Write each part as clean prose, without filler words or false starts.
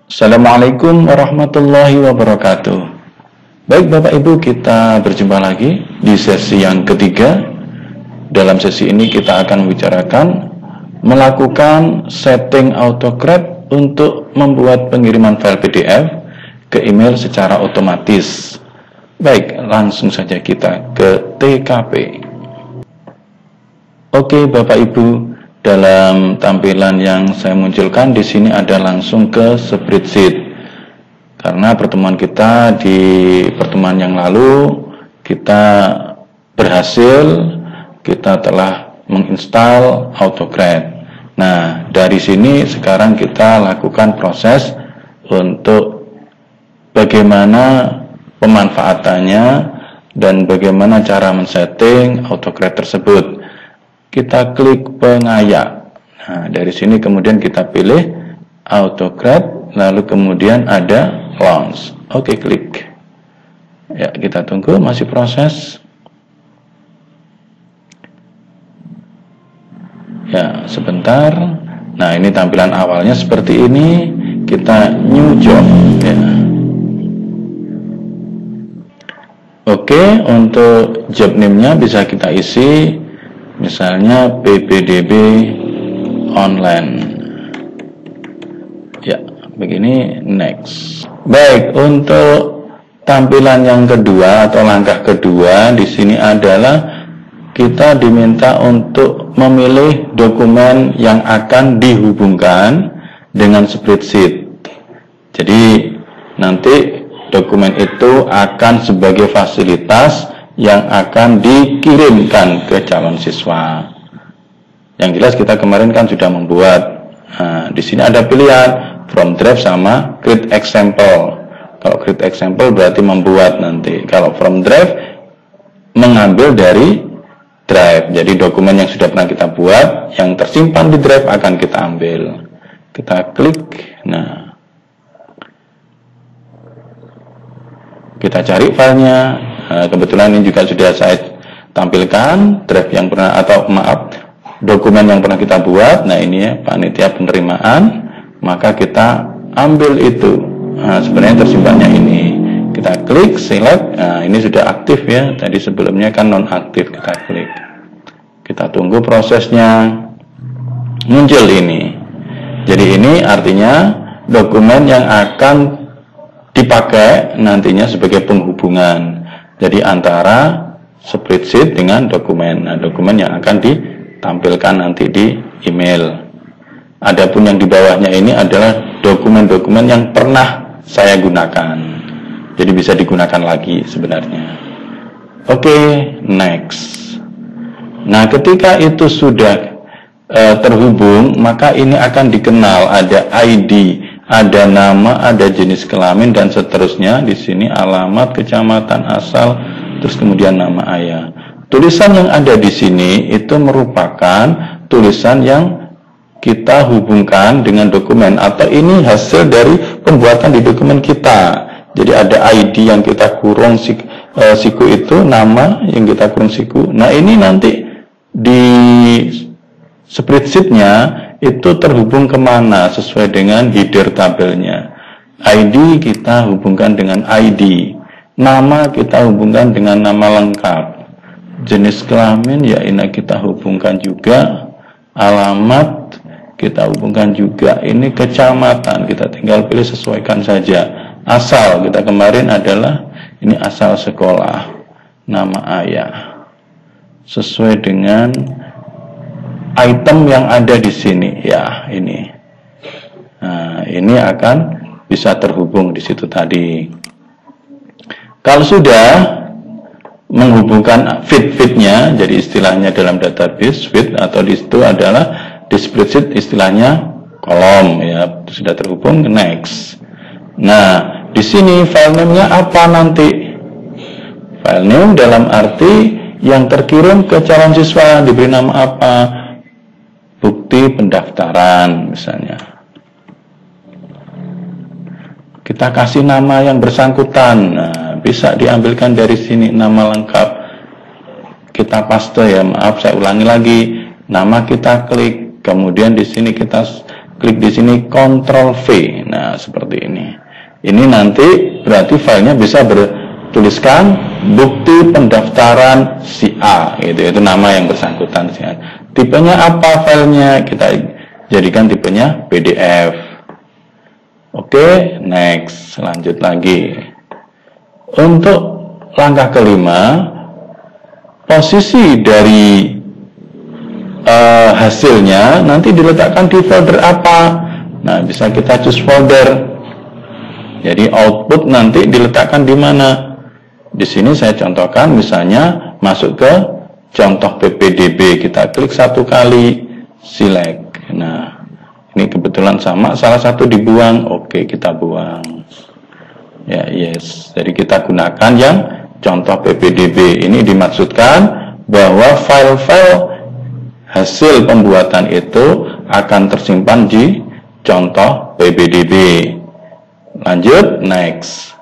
Assalamualaikum warahmatullahi wabarakatuh. Baik Bapak Ibu, kita berjumpa lagi di sesi yang ketiga. Dalam sesi ini kita akan membicarakan melakukan setting autocrat untuk membuat pengiriman file PDF ke email secara otomatis. Baik, langsung saja kita ke TKP. Oke Bapak Ibu, dalam tampilan yang saya munculkan di sini ada langsung ke spreadsheet. Karena pertemuan kita di pertemuan yang lalu kita berhasil, kita telah menginstal autocrat. Nah, dari sini sekarang kita lakukan proses untuk bagaimana pemanfaatannya dan bagaimana cara men-setting autocrat tersebut. Kita klik pengayak. Nah, dari sini kemudian kita pilih autocrat, lalu kemudian ada launch. Oke, klik. Ya, kita tunggu, masih proses. Ya, sebentar. Nah, ini tampilan awalnya seperti ini. Kita new job. Ya. Oke, untuk job name-nya bisa kita isi. Misalnya PPDB online. Ya, begini, next. Baik, untuk tampilan yang kedua atau langkah kedua di sini adalah kita diminta untuk memilih dokumen yang akan dihubungkan dengan spreadsheet. Jadi nanti dokumen itu akan sebagai fasilitas yang akan dikirimkan ke calon siswa. Yang jelas kita kemarin kan sudah membuat. Nah, di sini ada pilihan from drive sama create example. Kalau create example berarti membuat nanti. Kalau from drive mengambil dari drive. Jadi dokumen yang sudah pernah kita buat, yang tersimpan di drive akan kita ambil. Kita klik. Nah, kita cari filenya. Nah, kebetulan ini juga sudah saya tampilkan drive yang pernah, atau maaf, dokumen yang pernah kita buat. Nah, ini ya, panitia penerimaan. Maka kita ambil itu. Nah, sebenarnya tersimpannya ini. Kita klik, select. Nah, ini sudah aktif ya. Tadi sebelumnya kan non aktif. Kita klik. Kita tunggu prosesnya. Muncul ini. Jadi ini artinya dokumen yang akan dipakai nantinya sebagai penghubungan. Jadi antara spreadsheet dengan dokumen. Nah, dokumen yang akan ditampilkan nanti di email. Adapun yang di bawahnya ini adalah dokumen-dokumen yang pernah saya gunakan. Jadi bisa digunakan lagi sebenarnya. Oke, next. Nah, ketika itu sudah terhubung, maka ini akan dikenal, ada ID, ada nama, ada jenis kelamin dan seterusnya. Di sini alamat, kecamatan asal, terus kemudian nama ayah. Tulisan yang ada di sini itu merupakan tulisan yang kita hubungkan dengan dokumen, atau ini hasil dari pembuatan di dokumen kita. Jadi ada ID yang kita kurung siku itu, nama yang kita kurung siku. Nah, ini nanti di spreadsheet-nya itu terhubung kemana sesuai dengan header tabelnya. ID kita hubungkan dengan ID, nama kita hubungkan dengan nama lengkap, jenis kelamin ya ini kita hubungkan juga, alamat kita hubungkan juga, ini kecamatan kita tinggal pilih sesuaikan saja. Asal kita kemarin adalah ini asal sekolah, nama ayah sesuai dengan item yang ada di sini ya ini. Nah, ini akan bisa terhubung di situ tadi. Kalau sudah menghubungkan feed-feednya, jadi istilahnya dalam database feed atau di situ adalah di spreadsheet istilahnya kolom ya, sudah terhubung, next. Nah, di sini file name-nya apa nanti? File name dalam arti yang terkirim ke calon siswa diberi nama apa? Bukti pendaftaran misalnya. Kita kasih nama yang bersangkutan. Nah, bisa diambilkan dari sini nama lengkap. Kita paste ya, maaf saya ulangi lagi. Nama kita klik, kemudian di sini kita klik di sini Ctrl V. Nah, seperti ini. Ini nanti berarti filenya bisa bertuliskan bukti pendaftaran si A, gitu. Itu nama yang bersangkutan. Tipenya apa filenya? Kita jadikan tipenya PDF. Oke, next. Lanjut lagi. Untuk langkah kelima, posisi dari hasilnya nanti diletakkan di folder apa. Nah, bisa kita choose folder. Jadi output nanti diletakkan di mana? Di sini saya contohkan, misalnya masuk ke contoh PPDB, kita klik satu kali, select. Nah, ini kebetulan sama, salah satu dibuang. Oke, kita buang. Ya, yes. Jadi kita gunakan yang contoh PPDB. Ini dimaksudkan bahwa file-file hasil pembuatan itu akan tersimpan di contoh PPDB. Lanjut, next.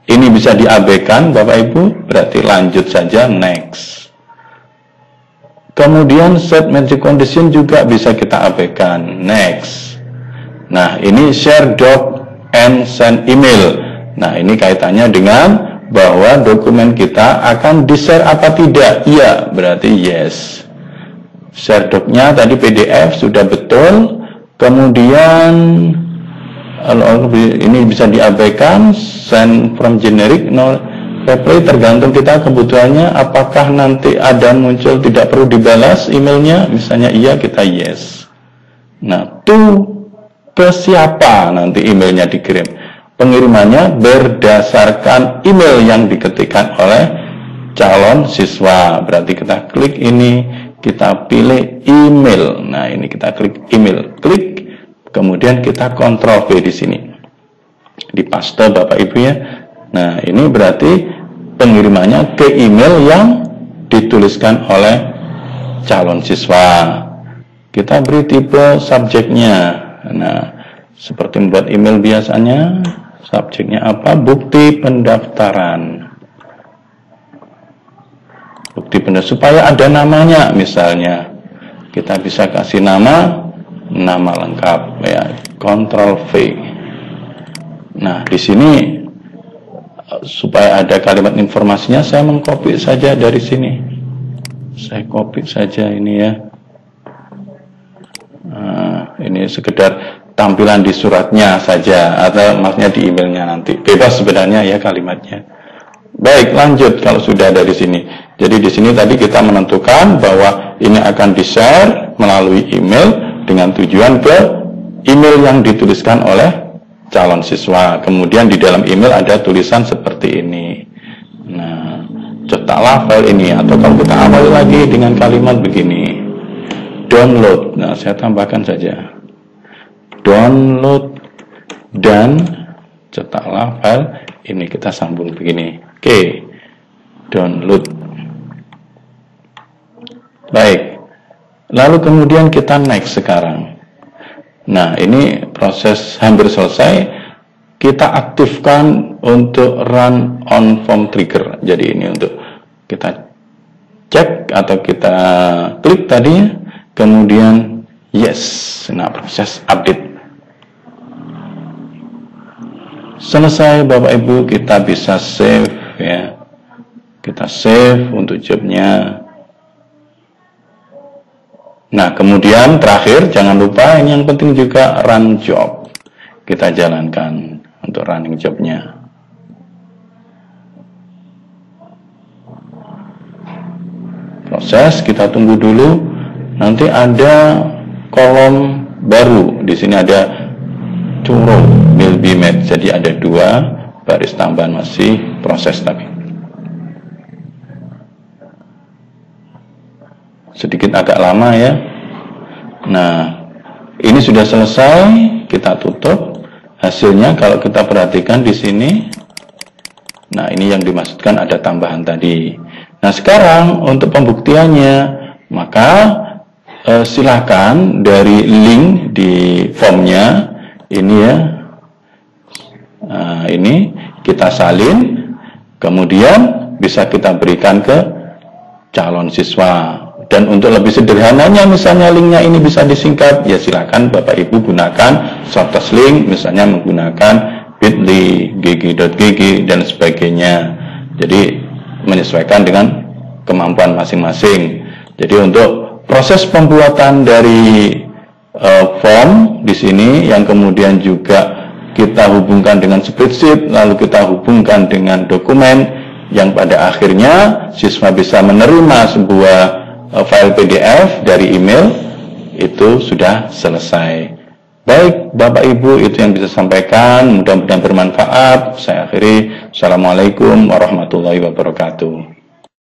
Ini bisa diabaikan Bapak Ibu, berarti lanjut saja, next. Kemudian set magic condition juga bisa kita abaikan, next. Nah, ini share doc and send email. Nah, ini kaitannya dengan bahwa dokumen kita akan di-share apa tidak? Iya, berarti yes. Share doc-nya tadi PDF sudah betul. Kemudian ini bisa diabaikan, send from generic no reply, tergantung kita kebutuhannya. Apakah nanti ada muncul tidak perlu dibalas emailnya? Misalnya iya, kita yes. Nah, ke siapa nanti emailnya dikirim? Pengirimannya berdasarkan email yang diketikkan oleh calon siswa. Berarti kita klik ini, kita pilih email. Nah, ini kita klik email, klik. Kemudian kita Ctrl V di sini, di paste Bapak Ibu ya. Nah, ini berarti pengirimannya ke email yang dituliskan oleh calon siswa. Kita beri tipe subjeknya. Nah, seperti membuat email biasanya, subjeknya apa? Bukti pendaftaran. Bukti pendaftaran, supaya ada namanya misalnya. Kita bisa kasih nama lengkap ya, Ctrl V. Nah, di sini supaya ada kalimat informasinya, saya mengcopy saja dari sini. Saya copy saja ini ya. Nah, ini sekedar tampilan di suratnya saja, atau maksudnya di emailnya nanti. Bebas sebenarnya ya kalimatnya. Baik, lanjut kalau sudah dari sini. Jadi di sini tadi kita menentukan bahwa ini akan di-share melalui email dengan tujuan ke email yang dituliskan oleh calon siswa. Kemudian di dalam email ada tulisan seperti ini. Nah, cetaklah file ini, atau kalau kita awali lagi dengan kalimat begini, download. Nah, saya tambahkan saja download dan cetaklah file ini, kita sambung begini. Oke, download. Baik, lalu kemudian kita next sekarang. Nah, ini proses hampir selesai. Kita aktifkan untuk run on form trigger. Jadi ini untuk kita cek atau kita klik tadi, kemudian yes. Nah, proses update selesai Bapak Ibu. Kita bisa save ya. Kita save untuk jobnya. Nah, kemudian terakhir jangan lupa ini yang penting juga, run job. Kita jalankan untuk running jobnya. Proses, kita tunggu dulu. Nanti ada kolom baru. Di sini ada tomorrow will be made. Jadi ada 2 baris tambahan, masih proses tapi sedikit agak lama ya. Nah, ini sudah selesai, kita tutup. Hasilnya kalau kita perhatikan di sini, nah ini yang dimaksudkan ada tambahan tadi. Nah, sekarang untuk pembuktiannya, maka silakan dari link di formnya ini ya. Nah, ini kita salin, kemudian bisa kita berikan ke calon siswa. Dan untuk lebih sederhananya, misalnya linknya ini bisa disingkat, ya silakan Bapak Ibu gunakan shortest link, misalnya menggunakan bit.ly, gg.gg dan sebagainya. Jadi menyesuaikan dengan kemampuan masing-masing. Jadi untuk proses pembuatan dari form di sini yang kemudian juga kita hubungkan dengan spreadsheet, lalu kita hubungkan dengan dokumen yang pada akhirnya siswa bisa menerima sebuah file PDF dari email, itu sudah selesai. Baik Bapak Ibu, itu yang bisa sampaikan, mudah-mudahan bermanfaat. Saya akhiri. Assalamualaikum warahmatullahi wabarakatuh.